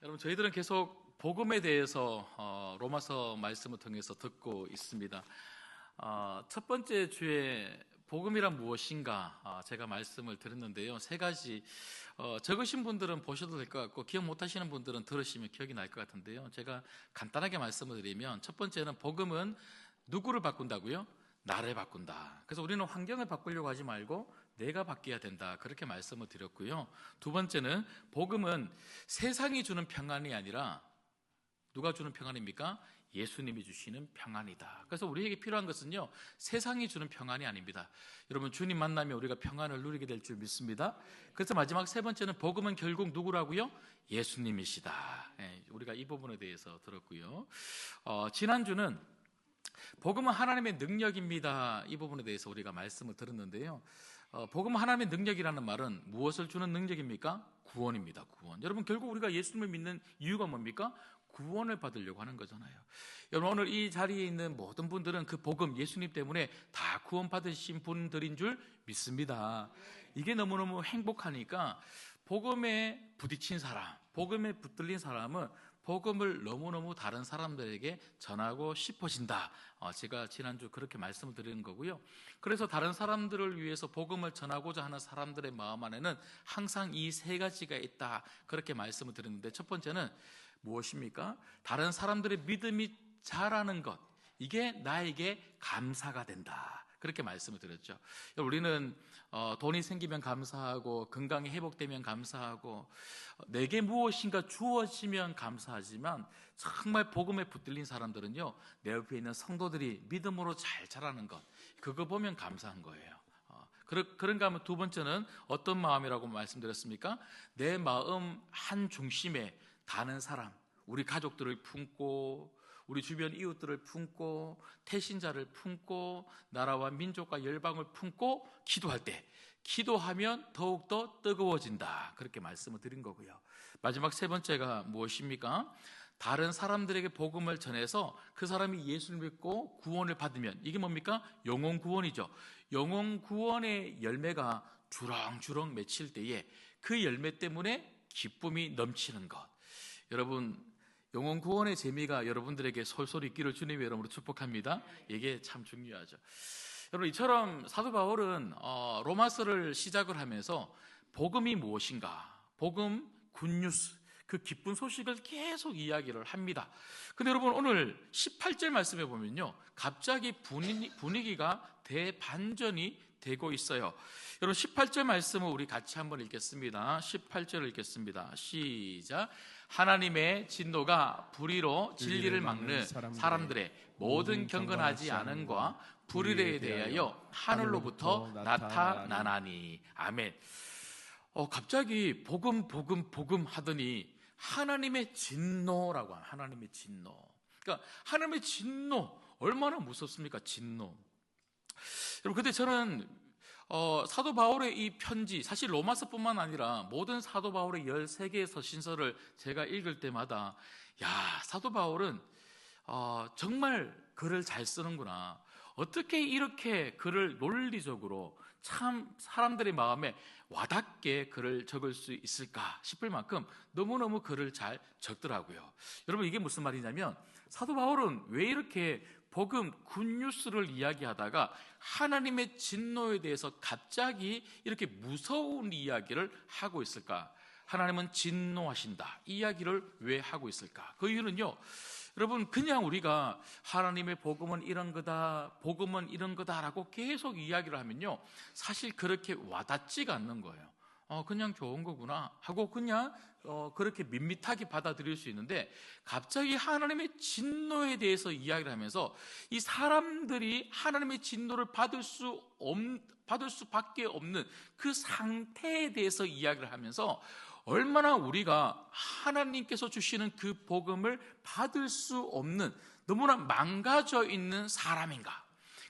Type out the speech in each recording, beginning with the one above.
여러분, 저희들은 계속 복음에 대해서 로마서 말씀을 통해서 듣고 있습니다. 첫 번째 주에 복음이란 무엇인가 제가 말씀을 드렸는데요. 세 가지 적으신 분들은 보셔도 될 것 같고 기억 못하시는 분들은 들으시면 기억이 날 것 같은데요. 제가 간단하게 말씀을 드리면 첫 번째는 복음은 누구를 바꾼다고요? 나를 바꾼다. 그래서 우리는 환경을 바꾸려고 하지 말고 내가 바뀌어야 된다, 그렇게 말씀을 드렸고요. 두 번째는 복음은 세상이 주는 평안이 아니라 누가 주는 평안입니까? 예수님이 주시는 평안이다. 그래서 우리에게 필요한 것은요, 세상이 주는 평안이 아닙니다. 여러분, 주님 만나면 우리가 평안을 누리게 될 줄 믿습니다. 그래서 마지막 세 번째는 복음은 결국 누구라고요? 예수님이시다. 우리가 이 부분에 대해서 들었고요. 지난주는 복음은 하나님의 능력입니다, 이 부분에 대해서 우리가 말씀을 들었는데요. 복음은 하나님의 능력이라는 말은 무엇을 주는 능력입니까? 구원입니다. 구원. 여러분, 결국 우리가 예수님을 믿는 이유가 뭡니까? 구원을 받으려고 하는 거잖아요. 여러분, 오늘 이 자리에 있는 모든 분들은 그 복음, 예수님 때문에 다 구원 받으신 분들인 줄 믿습니다. 이게 너무너무 행복하니까 복음에 부딪힌 사람, 복음에 붙들린 사람은 복음을 너무너무 다른 사람들에게 전하고 싶어진다. 제가 지난주 그렇게 말씀을 드리는 거고요. 그래서 다른 사람들을 위해서 복음을 전하고자 하는 사람들의 마음 안에는 항상 이 세 가지가 있다, 그렇게 말씀을 드렸는데, 첫 번째는 무엇입니까? 다른 사람들의 믿음이 자라는 것, 이게 나에게 감사가 된다, 그렇게 말씀을 드렸죠. 우리는 돈이 생기면 감사하고 건강이 회복되면 감사하고 내게 무엇인가 주어지면 감사하지만, 정말 복음에 붙들린 사람들은요, 내 옆에 있는 성도들이 믿음으로 잘 자라는 것, 그거 보면 감사한 거예요. 그런가 하면 두 번째는 어떤 마음이라고 말씀드렸습니까? 내 마음 한 중심에 다른 사람, 우리 가족들을 품고 우리 주변 이웃들을 품고 태신자를 품고 나라와 민족과 열방을 품고 기도할 때, 기도하면 더욱더 뜨거워진다, 그렇게 말씀을 드린 거고요. 마지막 세 번째가 무엇입니까? 다른 사람들에게 복음을 전해서 그 사람이 예수를 믿고 구원을 받으면, 이게 뭡니까? 영혼 구원이죠. 영혼 구원의 열매가 주렁주렁 맺힐 때에 그 열매 때문에 기쁨이 넘치는 것. 여러분, 영혼 구원의 재미가 여러분들에게 솔솔 있기를 주님의 이름으로 축복합니다. 이게 참 중요하죠. 여러분, 이처럼 사도 바울은 로마서를 시작을 하면서 복음이 무엇인가, 복음, 굿뉴스, 그 기쁜 소식을 계속 이야기를 합니다. 근데 여러분, 오늘 18절 말씀에 보면요, 갑자기 분위기가 대반전이 되고 있어요. 여러분, 18절 말씀을 우리 같이 한번 읽겠습니다. 18절 읽겠습니다. 시작. 하나님의 진노가 불의로 진리를 막는 사람들의 모든 경건하지 않음과 불의에 대하여 하늘로부터 나타나나니. 아멘. 갑자기 복음 하더니 하나님의 진노라고 하는, 하나님의 진노. 그러니까 하나님의 진노, 얼마나 무섭습니까? 진노. 여러분, 근데 저는 사도 바울의 이 편지, 사실 로마서뿐만 아니라 모든 사도 바울의 13개의 서신서를 제가 읽을 때마다, 야, 사도 바울은 정말 글을 잘 쓰는구나, 어떻게 이렇게 글을 논리적으로 참 사람들의 마음에 와닿게 글을 적을 수 있을까 싶을 만큼 너무너무 글을 잘 적더라고요. 여러분, 이게 무슨 말이냐면, 사도 바울은 왜 이렇게 복음, 굿뉴스를 이야기하다가 하나님의 진노에 대해서 갑자기 이렇게 무서운 이야기를 하고 있을까? 하나님은 진노하신다, 이 이야기를 왜 하고 있을까? 그 이유는요, 여러분, 그냥 우리가 하나님의 복음은 이런 거다, 복음은 이런 거다라고 계속 이야기를 하면요, 사실 그렇게 와닿지가 않는 거예요. 그냥 좋은 거구나 하고 그냥 그렇게 밋밋하게 받아들일 수 있는데, 갑자기 하나님의 진노에 대해서 이야기를 하면서 이 사람들이 하나님의 진노를 받을 수밖에 없는 그 상태에 대해서 이야기를 하면서 얼마나 우리가 하나님께서 주시는 그 복음을 받을 수 없는, 너무나 망가져 있는 사람인가.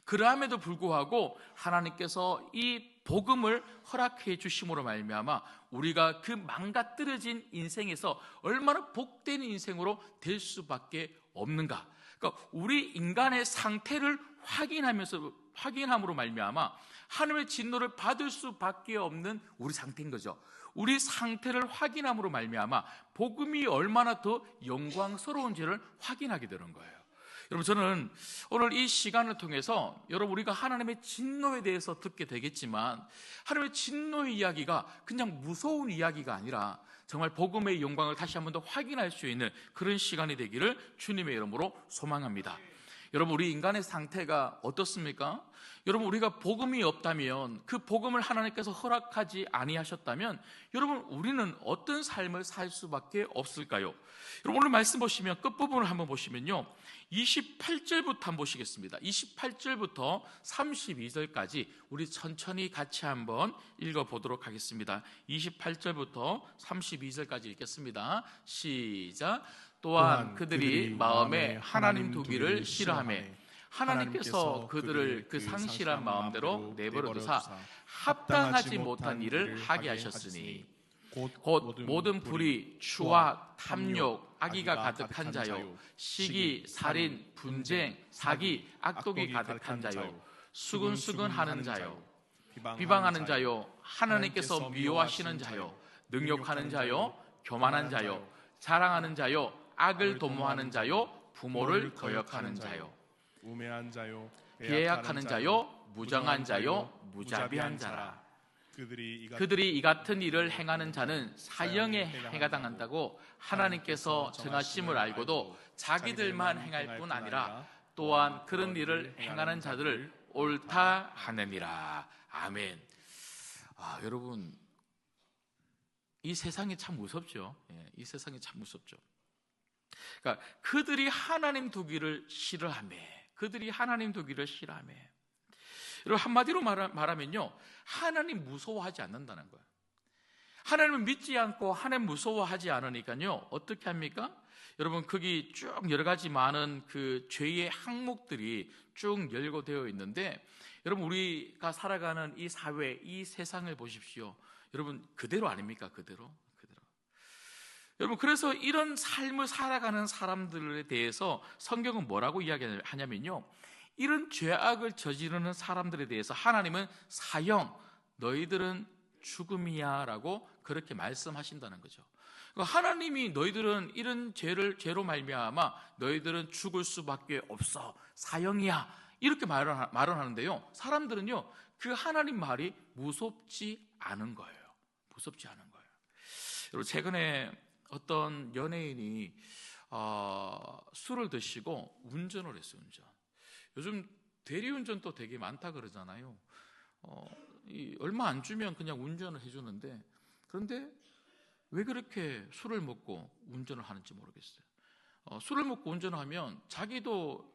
그럼에도 불구하고 하나님께서 이 복음을 허락해 주심으로 말미암아 우리가 그 망가뜨려진 인생에서 얼마나 복된 인생으로 될 수밖에 없는가. 그러니까 우리 인간의 상태를 확인함으로 말미암아 하나님의 진노를 받을 수밖에 없는 우리 상태인 거죠. 우리 상태를 확인함으로 말미암아 복음이 얼마나 더 영광스러운지를 확인하게 되는 거예요. 여러분, 저는 오늘 이 시간을 통해서 여러분, 우리가 하나님의 진노에 대해서 듣게 되겠지만 하나님의 진노의 이야기가 그냥 무서운 이야기가 아니라 정말 복음의 영광을 다시 한 번 더 확인할 수 있는 그런 시간이 되기를 주님의 이름으로 소망합니다. 여러분, 우리 인간의 상태가 어떻습니까? 여러분, 우리가 복음이 없다면, 그 복음을 하나님께서 허락하지 아니하셨다면 여러분, 우리는 어떤 삶을 살 수밖에 없을까요? 여러분, 오늘 말씀 보시면 끝부분을 한번 보시면요, 28절부터 한번 보시겠습니다. 28절부터 32절까지 우리 천천히 같이 한번 읽어보도록 하겠습니다. 28절부터 32절까지 읽겠습니다. 시작. 또한 그들이 마음에 하나님 두기를 싫어하며 하나님께서 그들을 그 상실한 마음대로 내버려 두사 합당하지 못한 일을 하게 하셨으니 곧 모든 불의, 추악, 탐욕, 악의가 가득한 자요, 시기, 살인, 분쟁, 사기, 악독이 가득한 자요, 수근수근하는 자요, 비방하는 자요, 하나님께서 미워하시는 자요, 능욕하는 자요, 교만한 자요, 자랑하는 자요, 악을 도모하는 자요, 부모를 거역하는 자요, 우매한 자요, 비애약하는 자요, 무정한 자요, 무자비한 자라. 그들이 이 같은 일을 행하는 자는 사형에 해당한다고 하나님께서 정하심을 알고도 자기들만 행할 뿐 아니라 또한 그런 일을 행하는 자들을 옳다 하느니라. 아멘. 여러분, 이 세상이 참 무섭죠. 이 세상이 참 무섭죠. 그러니까 그들이 하나님 두기를 싫어하며, 그들이 하나님 두기를 싫어하며. 여러분, 한마디로 말하면요, 하나님 무서워하지 않는다는 거예요. 하나님을 믿지 않고 하나님 무서워하지 않으니까요, 어떻게 합니까? 여러분, 거기 쭉 여러 가지 많은 그 죄의 항목들이 쭉 열거되어 있는데, 여러분, 우리가 살아가는 이 사회, 이 세상을 보십시오. 여러분, 그대로 아닙니까? 그대로. 여러분, 그래서 이런 삶을 살아가는 사람들에 대해서 성경은 뭐라고 이야기하냐면요, 이런 죄악을 저지르는 사람들에 대해서 하나님은 사형, 너희들은 죽음이야 라고 그렇게 말씀하신다는 거죠. 그러니까 하나님이 너희들은 이런 죄로 말미암아 너희들은 죽을 수밖에 없어, 사형이야, 이렇게 말을 하는데요, 사람들은요, 그 하나님 말이 무섭지 않은 거예요. 무섭지 않은 거예요. 여러분, 최근에 어떤 연예인이 술을 드시고 운전을 했어요. 요즘 대리운전도 되게 많다 그러잖아요. 얼마 안 주면 그냥 운전을 해주는데, 그런데 왜 그렇게 술을 먹고 운전을 하는지 모르겠어요. 술을 먹고 운전을 하면 자기도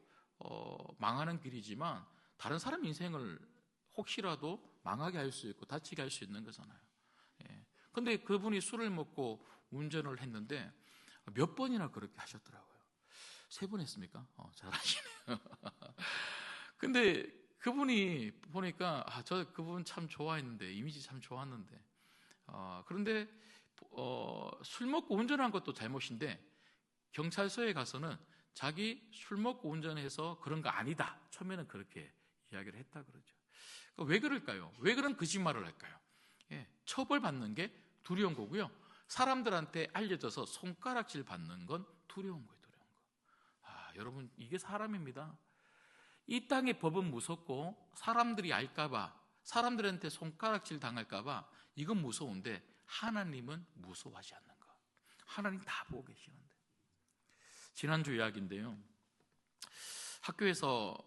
망하는 길이지만 다른 사람 인생을 혹시라도 망하게 할 수 있고 다치게 할 수 있는 거잖아요. 근데 그분이 술을 먹고 운전을 했는데 몇 번이나 그렇게 하셨더라고요. 3번 했습니까? 잘하시네요. 근데 그분이 보니까 그분 참 좋아했는데, 이미지 참 좋았는데, 그런데 술 먹고 운전한 것도 잘못인데 경찰서에 가서는 자기 술 먹고 운전해서 그런 거 아니다, 처음에는 그렇게 이야기를 했다 그러죠. 그러니까 왜 그럴까요? 왜 그런 거짓말을 할까요? 처벌받는 게 두려운 거고요, 사람들한테 알려져서 손가락질 받는 건 두려운 거예요. 여러분, 이게 사람입니다. 이 땅의 법은 무섭고 사람들이 알까봐, 사람들한테 손가락질 당할까봐 이건 무서운데 하나님은 무서워하지 않는 거. 하나님 다 보고 계시는데. 지난주 이야기인데요, 학교에서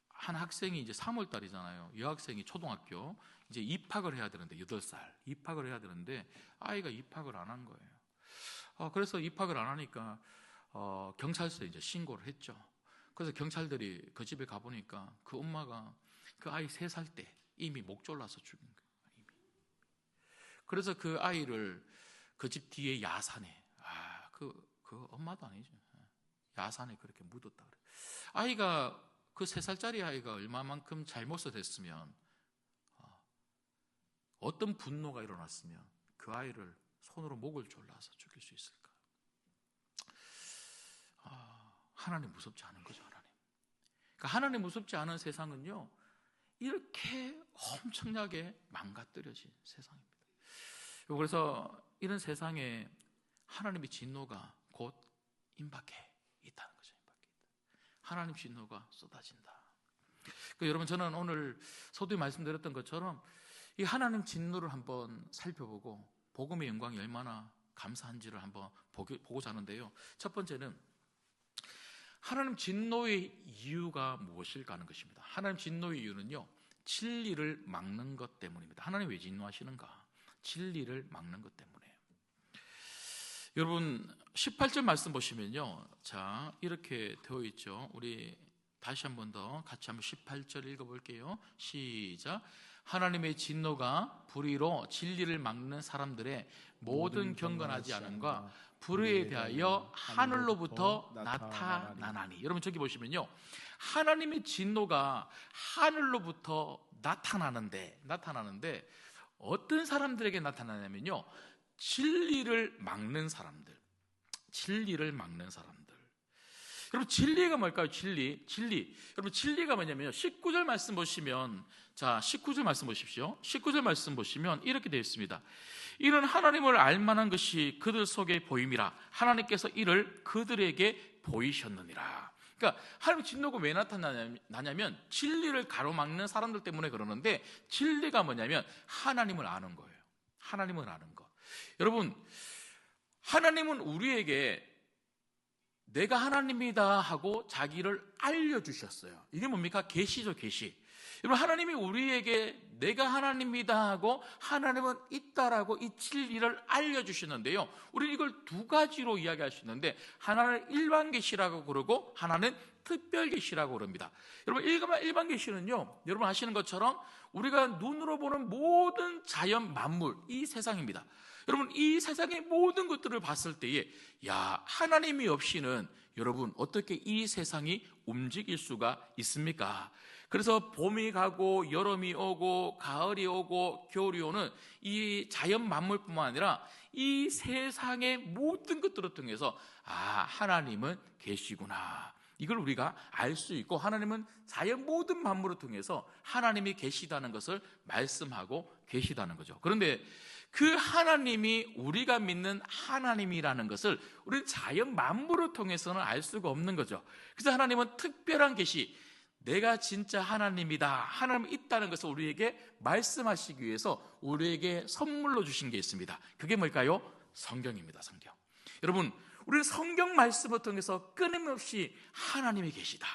한 학생이 이제 3월 달이잖아요. 여학생이 초등학교 이제 입학을 해야 되는데, 8살 입학을 해야 되는데 아이가 입학을 안 한 거예요. 그래서 입학을 안 하니까 경찰서에 이제 신고를 했죠. 그래서 경찰들이 그 집에 가보니까 그 엄마가 그 아이 3살 때 이미 목 졸라서 죽인 거예요. 이미. 그래서 그 아이를 그 집 뒤에 야산에, 그 엄마도 아니죠, 야산에 그렇게 묻었다 그래요. 아이가, 그 3살짜리 아이가 얼마만큼 잘못을 했으면, 어떤 분노가 일어났으면 그 아이를 손으로 목을 졸라서 죽일 수 있을까? 하나님 무섭지 않은 거죠. 그러니까 하나님 무섭지 않은 세상은요, 이렇게 엄청나게 망가뜨려진 세상입니다. 그래서 이런 세상에 하나님의 진노가 곧 임박해 있다는 거죠. 하나님 진노가 쏟아진다. 그러니까 여러분, 저는 오늘 서두에 말씀드렸던 것처럼 이 하나님 진노를 한번 살펴보고 복음의 영광이 얼마나 감사한지를 한번 보고자 하는데요. 첫 번째는 하나님 진노의 이유가 무엇일까 하는 것입니다. 하나님 진노의 이유는요, 진리를 막는 것 때문입니다. 하나님 왜 진노하시는가? 진리를 막는 것 때문에. 여러분 18절 말씀 보시면요, 자 이렇게 되어 있죠. 우리 다시 한 번 더 같이 한번 18절 읽어볼게요. 시작. 하나님의 진노가 불의로 진리를 막는 사람들의 모든 경건하지 않음과 불의에 대하여 하늘로부터 나타나나니. 여러분 저기 보시면요, 하나님의 진노가 하늘로부터 나타나는데 어떤 사람들에게 나타나냐면요, 진리를 막는 사람들. 여러분 진리가 뭘까요? 진리. 여러분 진리가 뭐냐면요, 19절 말씀 보시면, 자 19절 말씀 보십시오. 19절 말씀 보시면 이렇게 되어 있습니다. 이는 하나님을 알만한 것이 그들 속에 보임이라 하나님께서 이를 그들에게 보이셨느니라. 그러니까 하나님의 진노가 왜 나타나냐면 진리를 가로막는 사람들 때문에 그러는데, 진리가 뭐냐면 하나님을 아는 거예요. 하나님을 아는 것. 여러분 하나님은 우리에게 내가 하나님이다 하고 자기를 알려주셨어요. 이게 뭡니까? 계시죠, 계시. 여러분 하나님이 우리에게 내가 하나님이다 하고 하나님은 있다라고 이 진리를 알려주시는데요, 우리는 이걸 두 가지로 이야기할 수 있는데, 하나는 일반 계시라고 그러고 하나는 특별 계시라고 그럽니다. 여러분 일반 계시는요, 여러분 아시는 것처럼 우리가 눈으로 보는 모든 자연 만물, 이 세상입니다. 여러분 이 세상의 모든 것들을 봤을 때에 야, 하나님이 없이는 여러분 어떻게 이 세상이 움직일 수가 있습니까? 그래서 봄이 가고 여름이 오고 가을이 오고 겨울이 오는 이 자연 만물뿐만 아니라 이 세상의 모든 것들을 통해서 하나님은 계시구나, 이걸 우리가 알 수 있고, 하나님은 자연 모든 만물을 통해서 하나님이 계시다는 것을 말씀하고 계시다는 거죠. 그런데 그 하나님이 우리가 믿는 하나님이라는 것을 우리는 자연 만물을 통해서는 알 수가 없는 거죠. 그래서 하나님은 특별한 계시, 내가 진짜 하나님이다, 하나님이 있다는 것을 우리에게 말씀하시기 위해서 우리에게 선물로 주신 게 있습니다. 그게 뭘까요? 성경입니다. 성경. 여러분 우리는 성경 말씀을 통해서 끊임없이 하나님이 계시다,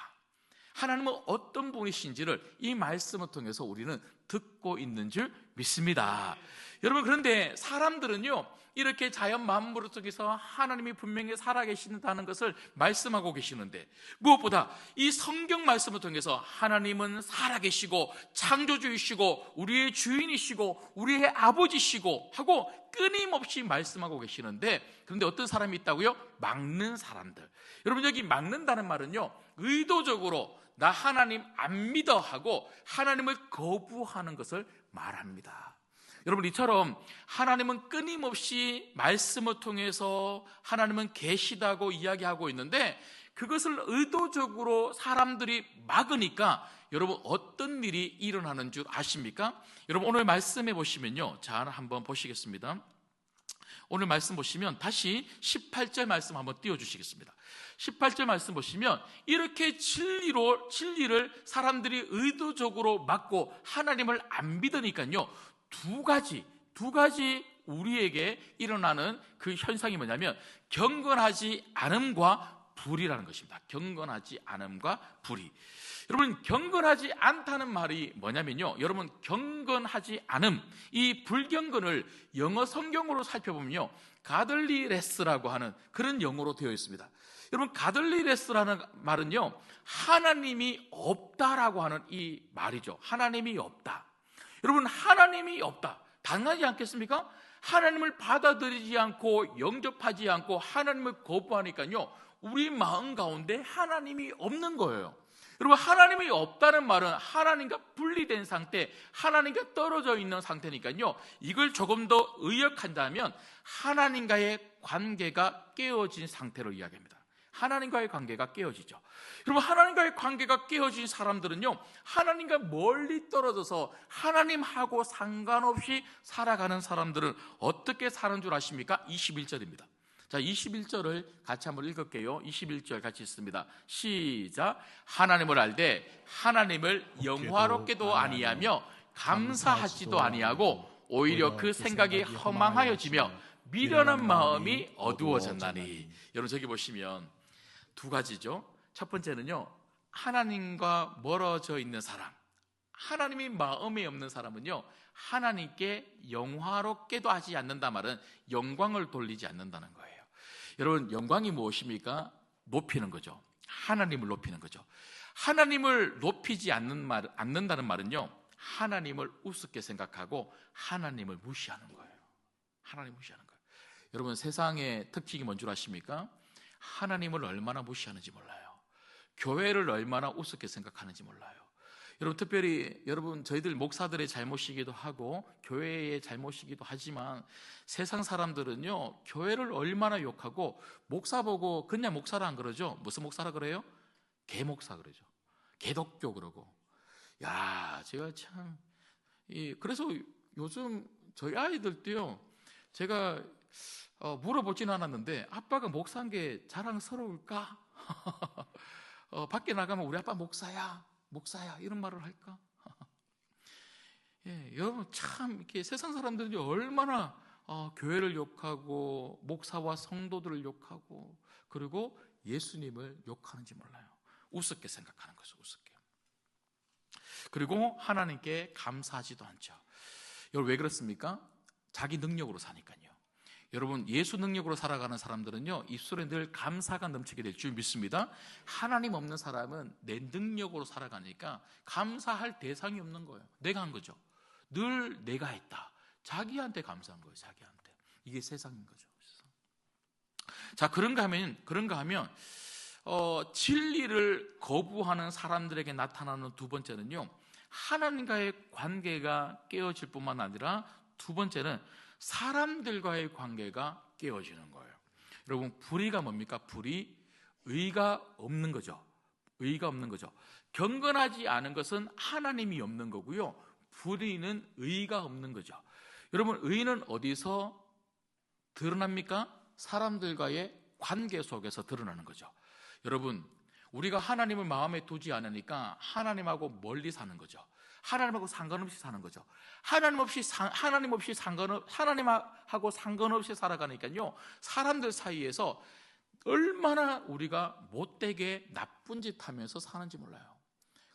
하나님은 어떤 분이신지를 이 말씀을 통해서 우리는 듣고 있는 줄 믿습니다. 여러분 그런데 사람들은요, 이렇게 자연 만물을 통해서 하나님이 분명히 살아계신다는 것을 말씀하고 계시는데, 무엇보다 이 성경 말씀을 통해서 하나님은 살아계시고 창조주이시고 우리의 주인이시고 우리의 아버지시고 하고 끊임없이 말씀하고 계시는데, 그런데 어떤 사람이 있다고요? 막는 사람들. 여러분 여기 막는다는 말은요, 의도적으로 나 하나님 안 믿어 하고 하나님을 거부하는 것을 말합니다. 여러분 이처럼 하나님은 끊임없이 말씀을 통해서 하나님은 계시다고 이야기하고 있는데, 그것을 의도적으로 사람들이 막으니까 여러분 어떤 일이 일어나는 줄 아십니까? 여러분 오늘 말씀해 보시면요, 자 한번 보시겠습니다. 오늘 말씀 보시면 다시 18절 말씀 한번 띄워주시겠습니다. 18절 말씀 보시면 이렇게 진리를 사람들이 의도적으로 막고 하나님을 안 믿으니까요, 두 가지 우리에게 일어나는 그 현상이 뭐냐면 경건하지 않음과 불이라는 것입니다. 경건하지 않음과 불이. 여러분 경건하지 않다는 말이 뭐냐면요, 여러분 경건하지 않음, 이 불경건을 영어 성경으로 살펴보면요, 가들리레스라고 하는 그런 영어로 되어 있습니다. 여러분 가들리레스라는 말은요, 하나님이 없다라고 하는 이 말이죠. 하나님이 없다. 여러분 하나님이 없다, 당연하지 않겠습니까? 하나님을 받아들이지 않고 영접하지 않고 하나님을 거부하니까요, 우리 마음 가운데 하나님이 없는 거예요. 여러분 하나님이 없다는 말은 하나님과 분리된 상태, 하나님과 떨어져 있는 상태니까요, 이걸 조금 더 의역한다면 하나님과의 관계가 깨어진 상태로 이야기합니다. 하나님과의 관계가 깨어지죠. 여러분, 하나님과의 관계가 깨어진 사람들은요, 하나님과 멀리 떨어져서 하나님하고 상관없이 살아가는 사람들은 어떻게 사는 줄 아십니까? 21절입니다. 자, 21절을 같이 한번 읽을게요. 21절 같이 읽습니다. 시작. 하나님을 알되 하나님을 영화롭게도 아니하며 감사하지도 아니하고 오히려 그 생각이 허망하여지며 미련한 마음이 어두워졌나니. 여러분, 저기 보시면 두 가지죠. 첫 번째는요, 하나님과 멀어져 있는 사람, 하나님이 마음에 없는 사람은요, 하나님께 영화롭게도 하지 않는다 말은 영광을 돌리지 않는다는 거예요. 여러분, 영광이 무엇입니까? 높이는 거죠. 하나님을 높이는 거죠. 하나님을 높이지 않는다는 말은요, 하나님을 우습게 생각하고 하나님을 무시하는 거예요. 하나님 무시하는 거예요. 여러분, 세상의 특징이 뭔 줄 아십니까? 하나님을 얼마나 무시하는지 몰라요. 교회를 얼마나 우습게 생각하는지 몰라요. 여러분, 특별히 여러분, 저희들 목사들의 잘못이기도 하고 교회의 잘못이기도 하지만 세상 사람들은요, 교회를 얼마나 욕하고 목사 보고 그냥 목사라 안 그러죠. 무슨 목사라 그래요? 개목사 그러죠. 개독교 그러고. 야, 제가 참 그래서 요즘 저희 아이들도요, 제가 물어보진 않았는데 아빠가 목사인 게 자랑스러울까? 밖에 나가면 우리 아빠 목사야 이런 말을 할까? 예, 여러분, 참 이렇게 세상 사람들이 얼마나 교회를 욕하고 목사와 성도들을 욕하고 그리고 예수님을 욕하는지 몰라요. 우습게 생각하는 거죠. 우습게. 그리고 하나님께 감사하지도 않죠. 여러분, 왜 그렇습니까? 자기 능력으로 사니까요. 여러분, 예수 능력으로 살아가는 사람들은요, 입술에 늘 감사가 넘치게 될 줄 믿습니다. 하나님 없는 사람은 내 능력으로 살아가니까 감사할 대상이 없는 거예요. 내가 한 거죠. 늘 내가 했다. 자기한테 감사한 거예요. 자기한테. 이게 세상인 거죠. 자, 그런가 하면 진리를 거부하는 사람들에게 나타나는 두 번째는요, 하나님과의 관계가 깨어질 뿐만 아니라 두 번째는 사람들과의 관계가 깨어지는 거예요. 여러분, 불의가 뭡니까? 불의, 의가 없는 거죠. 의가 없는 거죠. 경건하지 않은 것은 하나님이 없는 거고요, 불의는 의가 없는 거죠. 여러분, 의는 어디서 드러납니까? 사람들과의 관계 속에서 드러나는 거죠. 여러분, 우리가 하나님을 마음에 두지 않으니까 하나님하고 멀리 사는 거죠. 하나님하고 상관없이 사는 거죠. 하나님하고 상관없이 살아가니까요, 사람들 사이에서 얼마나 우리가 못되게 나쁜 짓 하면서 사는지 몰라요.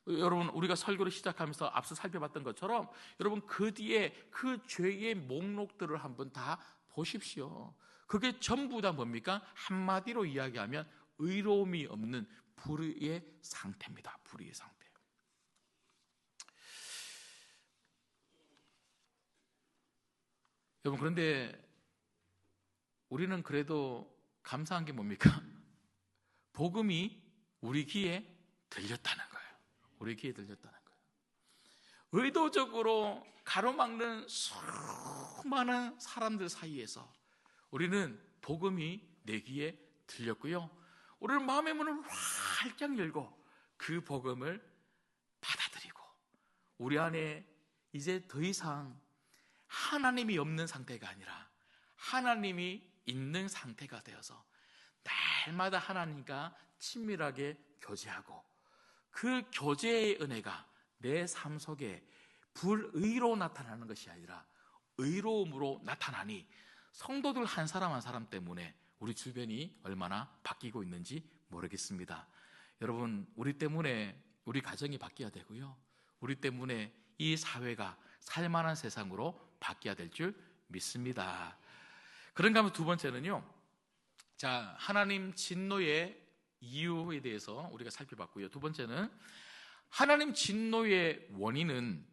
여러분, 우리가 설교를 시작하면서 앞서 살펴봤던 것처럼 여러분, 그 뒤에 그 죄의 목록들을 한번 다 보십시오. 그게 전부 다 뭡니까? 한마디로 이야기하면 의로움이 없는 불의의 상태입니다. 불의의 상태. 여러분, 그런데 우리는 그래도 감사한 게 뭡니까? 복음이 우리 귀에 들렸다는 거예요. 우리 귀에 들렸다는 거예요. 의도적으로 가로막는 수많은 사람들 사이에서 우리는 복음이 내 귀에 들렸고요, 우리는 마음의 문을 활짝 열고 그 복음을 받아들이고 우리 안에 이제 더 이상 하나님이 없는 상태가 아니라 하나님이 있는 상태가 되어서 날마다 하나님과 친밀하게 교제하고 그 교제의 은혜가 내 삶 속에 불의로 나타나는 것이 아니라 의로움으로 나타나니 성도들 한 사람 한 사람 때문에 우리 주변이 얼마나 바뀌고 있는지 모르겠습니다. 여러분, 우리 때문에 우리 가정이 바뀌어야 되고요, 우리 때문에 이 사회가 살만한 세상으로 바뀌어야 될 줄 믿습니다. 그런가 하면 두 번째는요, 자, 하나님 진노의 이유에 대해서 우리가 살펴봤고요, 두 번째는 하나님 진노의 원인은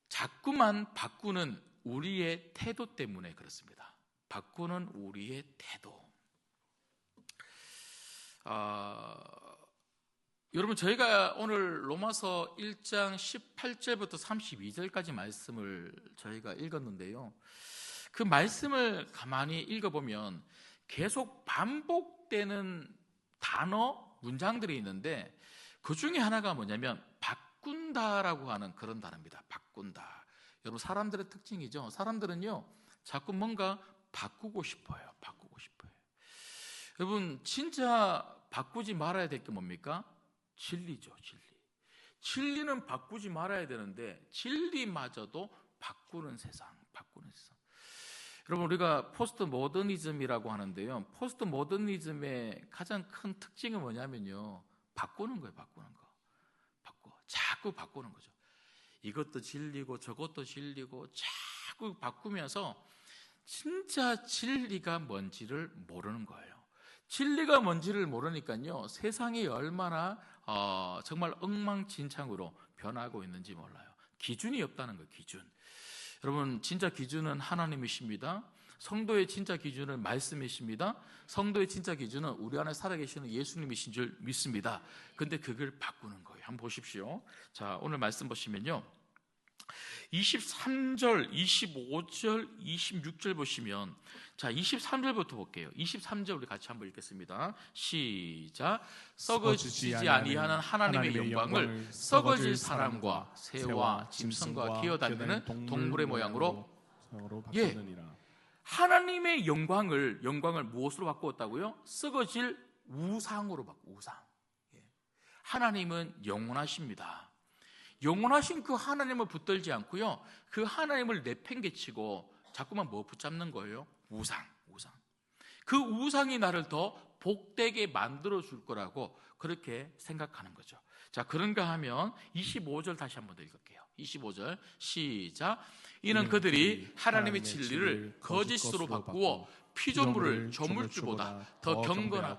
자꾸만 바꾸는 우리의 태도 때문에 그렇습니다. 바꾸는 우리의 태도. 여러분, 저희가 오늘 로마서 1장 18절부터 32절까지 말씀을 저희가 읽었는데요, 그 말씀을 가만히 읽어보면 계속 반복되는 단어, 문장들이 있는데 그 중에 하나가 뭐냐면 바꾼다라고 하는 그런 단어입니다. 바꾼다. 여러분, 사람들의 특징이죠. 사람들은요, 자꾸 뭔가 바꾸고 싶어요. 바꾸고 싶어요. 여러분, 진짜 바꾸지 말아야 될 게 뭡니까? 진리죠, 진리. 진리는 바꾸지 말아야 되는데 진리마저도 바꾸는 세상, 바꾸는 세상. 여러분, 우리가 포스트 모더니즘이라고 하는데요, 포스트 모더니즘의 가장 큰 특징은 뭐냐면요, 바꾸는 거예요. 바꾸는 거. 자꾸 바꾸는 거죠. 이것도 진리고 저것도 진리고 자꾸 바꾸면서 진짜 진리가 뭔지를 모르는 거예요. 진리가 뭔지를 모르니까요, 세상이 얼마나 정말 엉망진창으로 변하고 있는지 몰라요. 기준이 없다는 거예요. 기준. 여러분, 진짜 기준은 하나님이십니다. 성도의 진짜 기준은 말씀이십니다. 성도의 진짜 기준은 우리 안에 살아계시는 예수님이신 줄 믿습니다. 근데 그걸 바꾸는 거예요. 한번 보십시오. 자, 오늘 말씀 보시면요, 23절, 25절, 26절 보시면, 자, 23절부터 볼게요. 23절 우리 같이 한번 읽겠습니다. 시작. 썩어지지 아니하는 하나님의 영광을 썩어질 사람과 새와 짐승과 기어다니는 동물의 모양으로, 하나님의 영광을 무엇으로 바꾸었다고요? 썩어질 우상으로 우상. 하나님은 영원하십니다. 영원하신 그 하나님을 붙들지 않고요, 그 하나님을 내팽개치고 자꾸만 뭐 붙잡는 거예요? 우상. 그 우상이 나를 더 복되게 만들어 줄 거라고 그렇게 생각하는 거죠. 자, 그런가 하면 25절 다시 한번 더 읽을게요. 25절 시작. 이는 그들이 하나님의 진리를 거짓으로 바꾸어 피조물을 조물주보다 더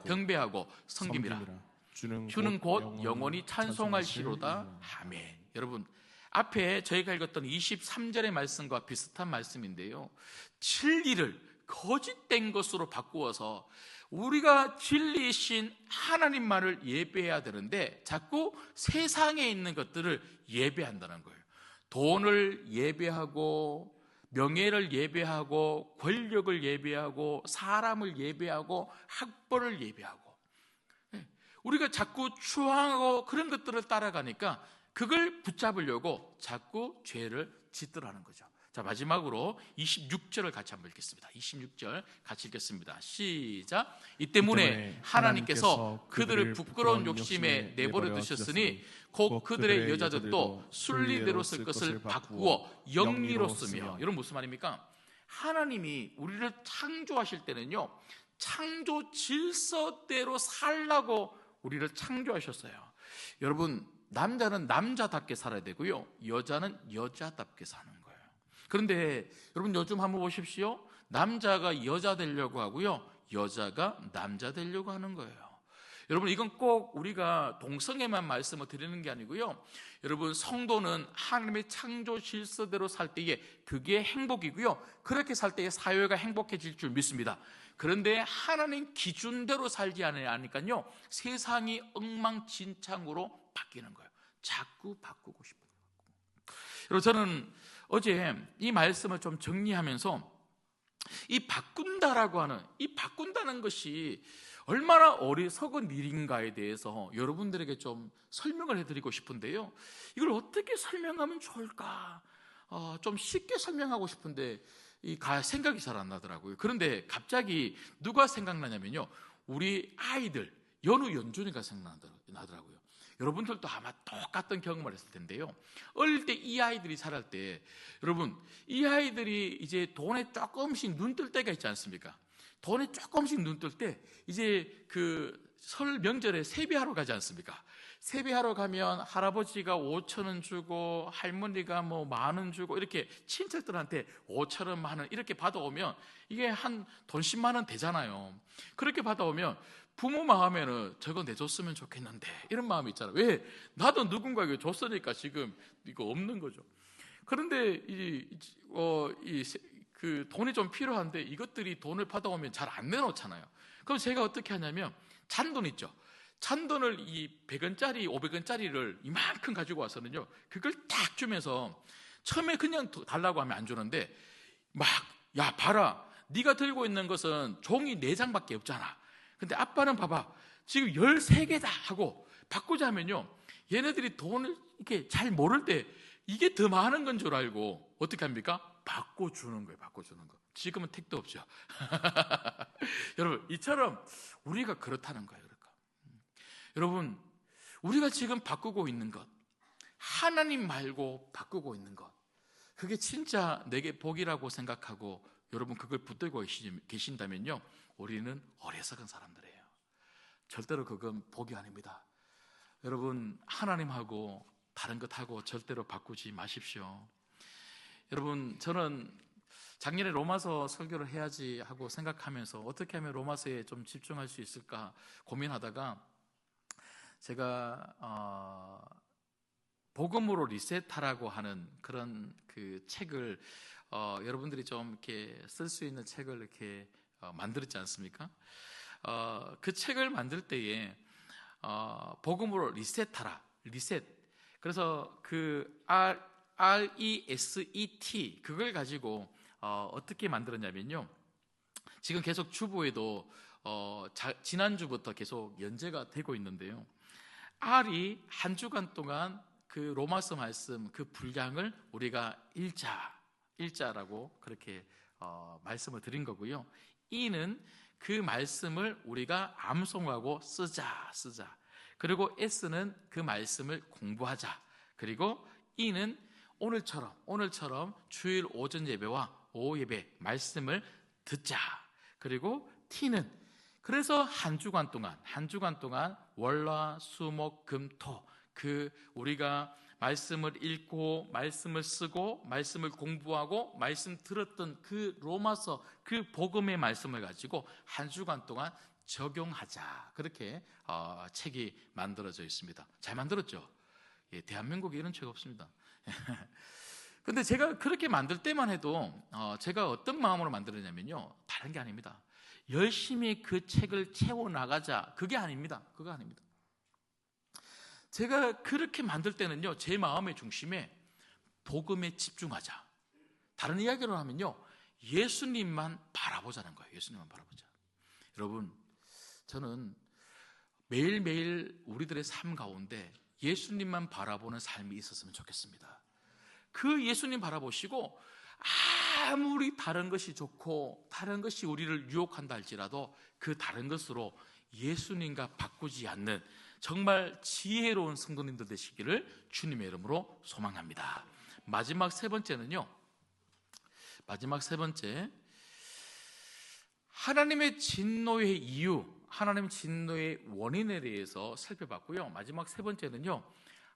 경배하고 섬김이라. 주는 곧 영원히 찬송할지로다. 아멘. 여러분, 앞에 저희가 읽었던 23절의 말씀과 비슷한 말씀인데요, 진리를 거짓된 것으로 바꾸어서 우리가 진리이신 하나님만을 예배해야 되는데 자꾸 세상에 있는 것들을 예배한다는 거예요. 돈을 예배하고, 명예를 예배하고, 권력을 예배하고, 사람을 예배하고, 학벌을 예배하고, 우리가 자꾸 추앙하고 그런 것들을 따라가니까 그걸 붙잡으려고 자꾸 죄를 짓더라는 거죠. 자, 마지막으로 26절을 같이 한번 읽겠습니다. 26절 같이 읽겠습니다. 시작. 이 때문에 하나님께서 그들을 부끄러운 욕심에 내버려 두셨으니 곧 그들의 여자들도 순리대로 쓸 것을 바꾸어 영리로 쓰며. 이런 무슨 말입니까? 하나님이 우리를 창조하실 때는요, 창조 질서대로 살라고 우리를 창조하셨어요. 여러분, 남자는 남자답게 살아야 되고요, 여자는 여자답게 사는 거예요. 그런데 여러분, 요즘 한번 보십시오. 남자가 여자 되려고 하고요, 여자가 남자 되려고 하는 거예요. 여러분, 이건 꼭 우리가 동성애만 말씀을 드리는 게 아니고요, 여러분, 성도는 하나님의 창조 질서대로 살 때에 그게 행복이고요, 그렇게 살 때에 사회가 행복해질 줄 믿습니다. 그런데 하나님 기준대로 살지 않으니까요, 세상이 엉망진창으로 바뀌는 거예요. 자꾸 바꾸고 싶어요. 여러분, 저는 어제 이 말씀을 좀 정리하면서 이 바꾼다는 것이 얼마나 어리석은 일인가에 대해서 여러분들에게 좀 설명을 해드리고 싶은데요, 이걸 어떻게 설명하면 좋을까? 좀 쉽게 설명하고 싶은데 생각이 잘 안 나더라고요. 그런데 갑자기 누가 생각나냐면요, 우리 아이들, 연우 연준이가 생각나더라고요. 여러분들도 아마 똑같은 경험을 했을 텐데요, 어릴 때 이 아이들이 자랄 때, 여러분, 이 아이들이 이제 돈에 조금씩 눈 뜰 때가 있지 않습니까? 돈에 조금씩 눈 뜰 때 이제 그 설 명절에 세배하러 가지 않습니까? 세배하러 가면 할아버지가 5,000원 주고 할머니가 뭐 10,000원 주고 이렇게 친척들한테 5,000원, 10,000원 이렇게 받아오면 이게 한 돈 10만 원 되잖아요. 그렇게 받아오면 부모 마음에는 저거 내줬으면 좋겠는데 이런 마음이 있잖아요. 왜? 나도 누군가에게 줬으니까 지금 이거 없는 거죠. 그런데 그 돈이 좀 필요한데 이것들이 돈을 받아오면 잘 안 내놓잖아요. 그럼 제가 어떻게 하냐면, 잔돈 있죠. 잔돈을 이 100원짜리, 500원짜리를 이만큼 가지고 와서는요, 그걸 딱 주면서 처음에 그냥 달라고 하면 안 주는데 막, 야 봐라, 네가 들고 있는 것은 종이 4장밖에 없잖아. 근데 아빠는 봐봐, 지금 13개다 하고 바꾸자면요, 얘네들이 돈을 이렇게 잘 모를 때 이게 더 많은 건 줄 알고 어떻게 합니까? 바꿔주는 거예요. 바꿔주는 거. 지금은 택도 없죠. 여러분, 이처럼 우리가 그렇다는 거예요. 그러니까. 여러분, 우리가 지금 바꾸고 있는 것, 하나님 말고 바꾸고 있는 것, 그게 진짜 내게 복이라고 생각하고 여러분 그걸 붙들고 계신다면요, 우리는 어리석은 사람들이에요. 절대로 그건 복이 아닙니다. 여러분, 하나님하고 다른 것하고 절대로 바꾸지 마십시오. 여러분, 저는 작년에 로마서 설교를 해야지 하고 생각하면서 어떻게 하면 로마서에 좀 집중할 수 있을까 고민하다가 제가 복음으로 리셋하라고 하는 그런 그 책을 여러분들이 좀 이렇게 쓸 수 있는 책을 이렇게 만들었지 않습니까? 그 책을 만들 때에 복음으로 리셋하라, 리셋. 그래서 그 RESET 그걸 가지고 어떻게 만들었냐면요, 지금 계속 주보에도 지난주부터 계속 연재가 되고 있는데요, R이 한 주간 동안 그 로마서 말씀 그 분량을 우리가 일자라고 그렇게 말씀을 드린 거고요. E는 그 말씀을 우리가 암송하고 쓰자. 그리고 S는 그 말씀을 공부하자. 그리고 E는 오늘처럼 주일 오전 예배와 오후 예배 말씀을 듣자. 그리고 T는 그래서 한 주간 동안 월화 수목 금 토 그 우리가 말씀을 읽고 말씀을 쓰고 말씀을 공부하고 말씀 들었던 그 로마서 그 복음의 말씀을 가지고 한 주간 동안 적용하자. 그렇게 책이 만들어져 있습니다. 잘 만들었죠? 예, 대한민국에 이런 책 없습니다. 근데 제가 그렇게 만들 때만 해도 제가 어떤 마음으로 만들었냐면요, 다른 게 아닙니다. 열심히 그 책을 채워나가자, 그게 아닙니다. 그거 아닙니다. 제가 그렇게 만들 때는요, 제 마음의 중심에 복음에 집중하자. 다른 이야기로 하면요, 예수님만 바라보자는 거예요. 예수님만 바라보자. 여러분, 저는 매일매일 우리들의 삶 가운데 예수님만 바라보는 삶이 있었으면 좋겠습니다. 그 예수님 바라보시고 아무리 다른 것이 좋고 다른 것이 우리를 유혹한다 할지라도 그 다른 것으로 예수님과 바꾸지 않는 정말 지혜로운 성도님들 되시기를 주님의 이름으로 소망합니다. 마지막 세 번째는요, 하나님의 진노의 이유, 하나님의 진노의 원인에 대해서 살펴봤고요. 마지막 세 번째는요,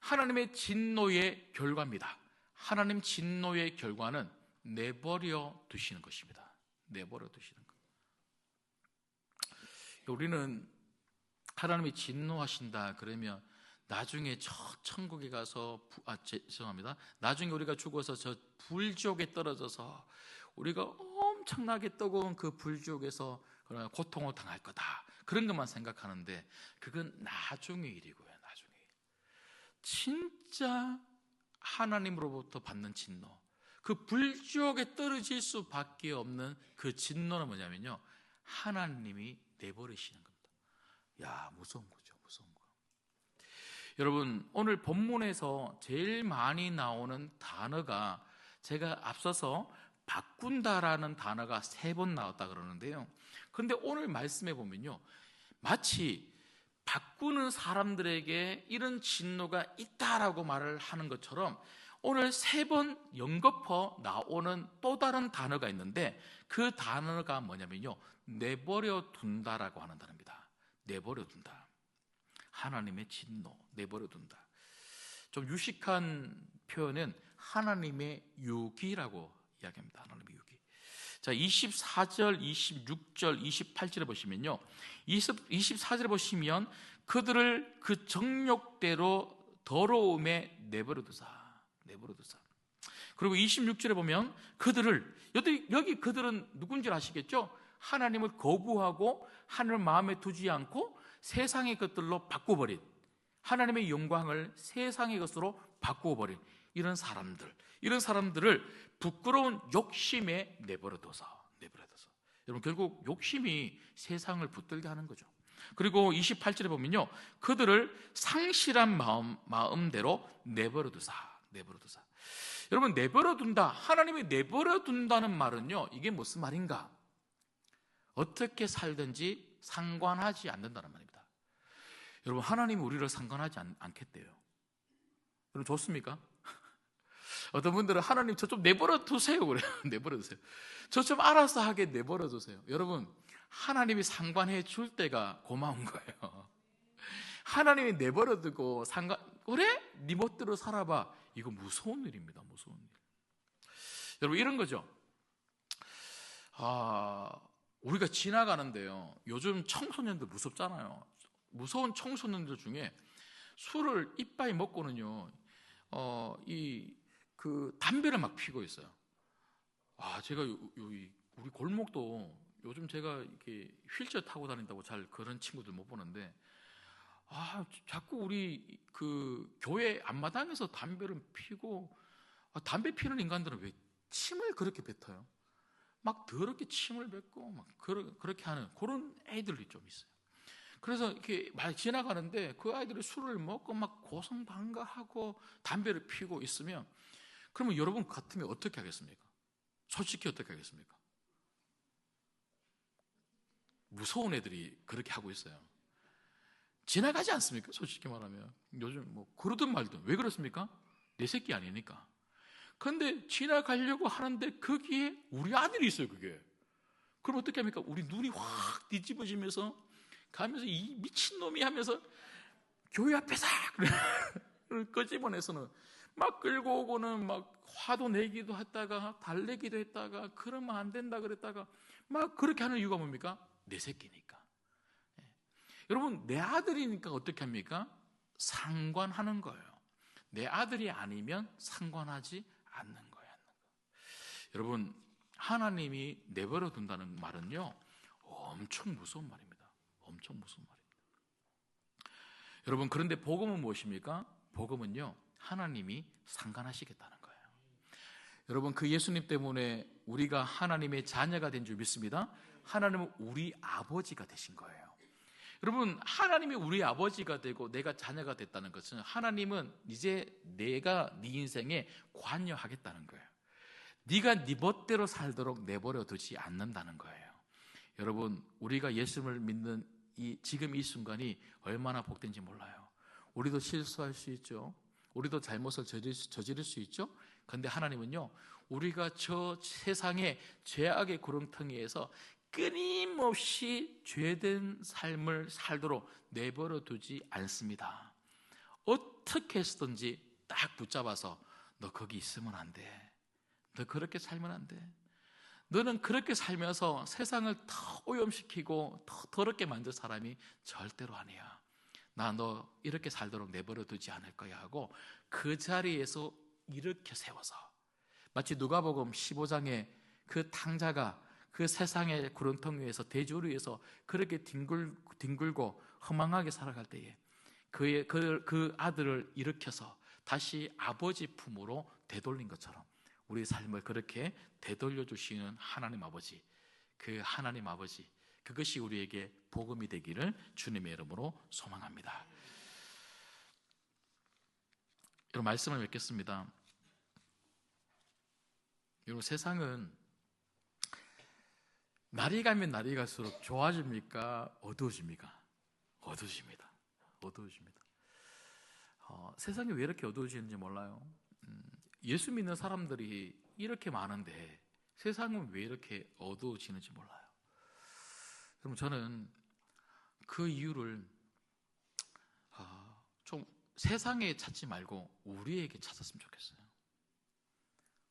하나님의 진노의 결과입니다. 하나님 진노의 결과는 내버려 두시는 것입니다. 내버려 두시는 것. 우리는 하나님이 진노하신다 그러면 나중에 저 천국에 가서 죄송합니다. 나중에 우리가 죽어서 저 불지옥에 떨어져서 우리가 엄청나게 뜨거운 그 불지옥에서 고통을 당할 거다, 그런 것만 생각하는데 그건 나중의 일이고요. 나중에 진짜 하나님으로부터 받는 진노, 그 불지옥에 떨어질 수밖에 없는 그 진노는 뭐냐면요, 하나님이 내버리시는 겁니다. 야, 무서운 거죠. 무서운 거. 여러분, 오늘 본문에서 제일 많이 나오는 단어가 제가 앞서서 바꾼다라는 단어가 3번 나왔다 그러는데요, 그런데 오늘 말씀해 보면요, 마치 바꾸는 사람들에게 이런 진노가 있다라고 말을 하는 것처럼 오늘 3번 연거푸 나오는 또 다른 단어가 있는데 그 단어가 뭐냐면요, 내버려 둔다라고 하는 단어입니다. 내버려 둔다. 하나님의 진노, 내버려 둔다. 좀 유식한 표현은 하나님의 유기라고 이야기합니다. 하나님의 유기. 자, 24절, 26절, 28절에 보시면요, 24절에 보시면 그들을 그 정욕대로 더러움에 내버려 두사. 그리고 26절에 보면 그들을, 여기 그들은 누군지 아시겠죠? 하나님을 거부하고 하나님을 마음에 두지 않고 세상의 것들로 바꿔버린, 하나님의 영광을 세상의 것으로 바꿔버린 이런 사람들을 부끄러운 욕심에 내버려둬서 여러분, 결국 욕심이 세상을 붙들게 하는 거죠. 그리고 28절에 보면요, 그들을 상실한 마음대로 내버려 두사. 여러분, 내버려 둔다, 하나님이 내버려 둔다는 말은요, 이게 무슨 말인가? 어떻게 살든지 상관하지 않는다는 말입니다. 여러분, 하나님이 우리를 상관하지 않겠대요. 여러분, 좋습니까? 어떤 분들은 하나님 저 좀 내버려 두세요 그래요. 내버려 두세요. 저 좀 알아서 하게 내버려 두세요. 여러분, 하나님이 상관해 줄 때가 고마운 거예요. 하나님이 내버려 두고 그래? 네 멋대로 살아봐. 이거 무서운 일입니다. 무서운 일. 여러분, 이런 거죠. 우리가 지나가는데요, 요즘 청소년들 무섭잖아요. 무서운 청소년들 중에 술을 이빠이 먹고는요, 담배를 막 피고 있어요. 제가 우리 골목도 요즘 제가 이렇게 휠체어 타고 다닌다고 잘 그런 친구들 못 보는데, 자꾸 우리 그 교회 앞마당에서 담배를 피고, 담배 피는 인간들은 왜 침을 그렇게 뱉어요? 막 더럽게 침을 뱉고 막 그렇게 하는 그런 애들이 좀 있어요. 그래서 이렇게 많이 지나가는데 그 아이들이 술을 먹고 막 고성방가하고 담배를 피고 있으면, 그러면 여러분 같으면 어떻게 하겠습니까? 솔직히 어떻게 하겠습니까? 무서운 애들이 그렇게 하고 있어요. 지나가지 않습니까? 솔직히 말하면. 요즘 뭐 그러든 말든. 왜 그렇습니까? 내 새끼 아니니까. 그런데 지나가려고 하는데 거기에 우리 아들이 있어요. 그게. 그럼 어떻게 합니까? 우리 눈이 확 뒤집어지면서 가면서 이 미친놈이 하면서 교회 앞에 싹 끄집어내서는 막 끌고 오고는 막 화도 내기도 했다가 달래기도 했다가 그러면 안 된다 그랬다가 막 그렇게 하는 이유가 뭡니까? 내 새끼니까. 여러분, 내 아들이니까 어떻게 합니까? 상관하는 거예요. 내 아들이 아니면 상관하지 않는 거예요. 여러분, 하나님이 내버려 둔다는 말은요, 엄청 무서운 말입니다. 엄청 무서운 말입니다. 여러분, 그런데 복음은 무엇입니까? 복음은요, 하나님이 상관하시겠다는 거예요. 여러분, 그 예수님 때문에 우리가 하나님의 자녀가 된 줄 믿습니다. 하나님은 우리 아버지가 되신 거예요. 여러분, 하나님이 우리 아버지가 되고 내가 자녀가 됐다는 것은, 하나님은 이제 내가 네 인생에 관여하겠다는 거예요. 네가 네 멋대로 살도록 내버려 두지 않는다는 거예요. 여러분, 우리가 예수님을 믿는 지금 이 순간이 얼마나 복된지 몰라요. 우리도 실수할 수 있죠. 우리도 잘못을 저지를 수 있죠. 그런데 하나님은요, 우리가 저 세상의 죄악의 구렁텅이에서 끊임없이 죄된 삶을 살도록 내버려 두지 않습니다. 어떻게 해서든지 딱 붙잡아서, 너 거기 있으면 안 돼. 너 그렇게 살면 안 돼. 너는 그렇게 살면서 세상을 더 오염시키고 더 더럽게 만들 사람이 절대로 아니야. 나 너 이렇게 살도록 내버려 두지 않을 거야 하고 그 자리에서 일으켜 세워서, 마치 누가복음 15장에 그 탕자가 그 세상의 구렁텅이 위에서 대조를 위해서 그렇게 뒹굴고 허망하게 살아갈 때에 그 아들을 일으켜서 다시 아버지 품으로 되돌린 것처럼 우리 삶을 그렇게 되돌려 주시는 하나님 아버지, 그 하나님 아버지, 그것이 우리에게 복음이 되기를 주님의 이름으로 소망합니다. 여러분, 말씀을 맺겠습니다. 여러분, 세상은 날이 가면 날이 갈수록 좋아집니까? 어두워집니까? 어두워집니다. 세상이 왜 이렇게 어두워지는지 몰라요. 예수 믿는 사람들이 이렇게 많은데 세상은 왜 이렇게 어두워지는지 몰라요. 그럼 저는 그 이유를 좀 세상에 찾지 말고 우리에게 찾았으면 좋겠어요.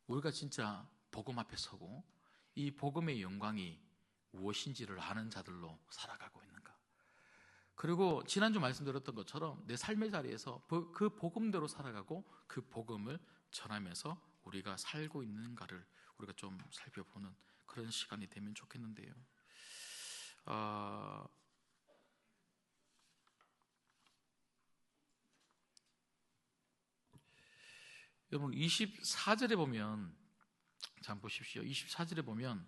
우리가 진짜 복음 앞에 서고 이 복음의 영광이 무엇인지를 아는 자들로 살아가고 있는가. 그리고 지난주 말씀드렸던 것처럼 내 삶의 자리에서 그 복음대로 살아가고 그 복음을 전하면서 우리가 살고 있는가를 우리가 좀 살펴보는 그런 시간이 되면 좋겠는데요. 여러분, 24절에 보면, 잠 보십시오. 24절에 보면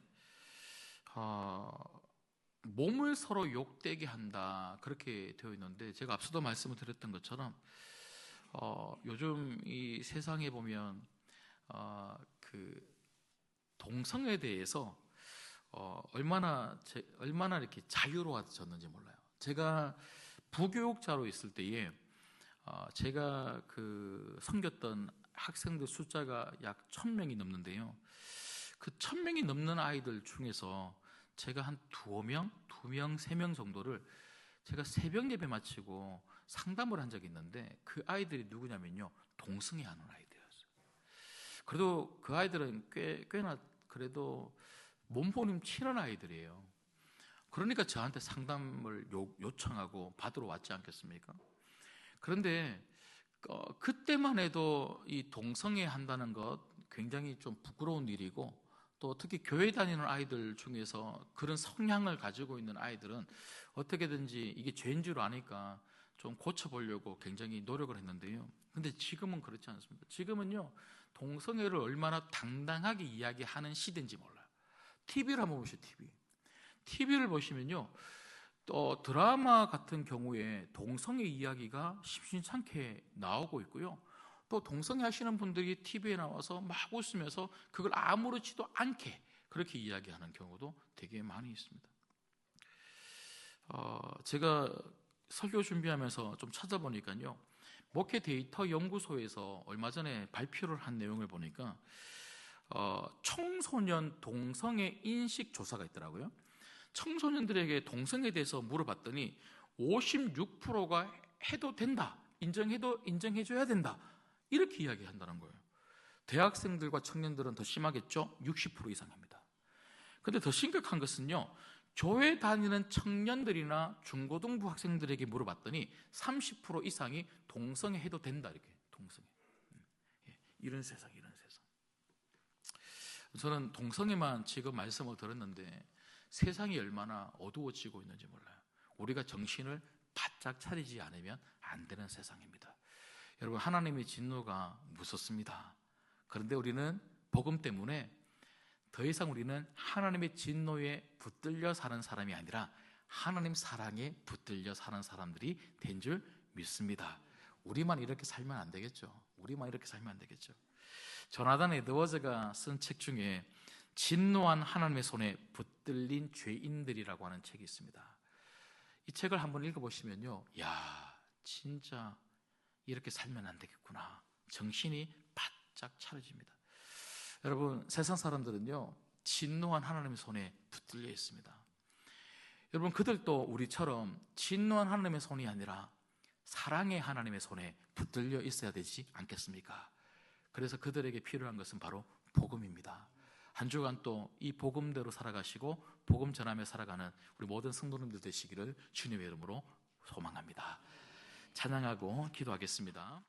어, 몸을 서로 욕되게 한다 그렇게 되어 있는데, 제가 앞서도 말씀을 드렸던 것처럼 요즘 이 세상에 보면 그 동성애에 대해서 얼마나 이렇게 자유로워졌는지 몰라요. 제가 부교육자로 있을 때에 제가 그 섬겼던 학생들 숫자가 약 1000명이 넘는데요. 그 1000명이 넘는 아이들 중에서 제가 한 2명, 3명 정도를 제가 새벽 예배 마치고 상담을 한 적이 있는데, 그 아이들이 누구냐면요, 동성애하는 아이들이었어요. 그래도 그 아이들은 꽤나 그래도 몸보림 치는 아이들이에요. 그러니까 저한테 상담을 요청하고 받으러 왔지 않겠습니까? 그런데 그때만 해도 이 동성애 한다는 것 굉장히 좀 부끄러운 일이고, 또 특히 교회 다니는 아이들 중에서 그런 성향을 가지고 있는 아이들은 어떻게든지 이게 죄인 줄 아니까 좀 고쳐보려고 굉장히 노력을 했는데요. 근데 지금은 그렇지 않습니다. 지금은요, 동성애를 얼마나 당당하게 이야기하는 시대인지 몰라요. TV를 한번 보시죠. TV를 보시면요, 또 드라마 같은 경우에 동성애 이야기가 심심찮게 나오고 있고요. 또 동성애 하시는 분들이 TV에 나와서 막 웃으면서 그걸 아무렇지도 않게 그렇게 이야기하는 경우도 되게 많이 있습니다. 제가 설교 준비하면서 좀 찾아보니까요, 목회 데이터 연구소에서 얼마 전에 발표를 한 내용을 보니까 청소년 동성애 인식 조사가 있더라고요. 청소년들에게 동성애에 대해서 물어봤더니 56%가 해도 된다, 인정해줘야 된다, 이렇게 이야기한다는 거예요. 대학생들과 청년들은 더 심하겠죠? 60% 이상입니다. 그런데 더 심각한 것은요, 교회 다니는 청년들이나 중고등부 학생들에게 물어봤더니 30% 이상이 동성애 해도 된다, 이렇게. 동성애. 이런 세상. 저는 동성애만 지금 말씀을 들었는데 세상이 얼마나 어두워지고 있는지 몰라요. 우리가 정신을 바짝 차리지 않으면 안 되는 세상입니다. 여러분, 하나님의 진노가 무섭습니다. 그런데 우리는 복음 때문에 더 이상 우리는 하나님의 진노에 붙들려 사는 사람이 아니라 하나님 사랑에 붙들려 사는 사람들이 된 줄 믿습니다. 우리만 이렇게 살면 안 되겠죠. 조나단 에드워즈가 쓴 책 중에 진노한 하나님의 손에 붙들린 죄인들이라고 하는 책이 있습니다. 이 책을 한번 읽어보시면요, 야, 진짜 이렇게 살면 안 되겠구나, 정신이 바짝 차려집니다. 여러분, 세상 사람들은요, 진노한 하나님의 손에 붙들려 있습니다. 여러분, 그들도 우리처럼 진노한 하나님의 손이 아니라 사랑의 하나님의 손에 붙들려 있어야 되지 않겠습니까? 그래서 그들에게 필요한 것은 바로 복음입니다. 한 주간 또 이 복음대로 살아가시고 복음 전하며 살아가는 우리 모든 성도님들 되시기를 주님의 이름으로 소망합니다. 찬양하고 기도하겠습니다.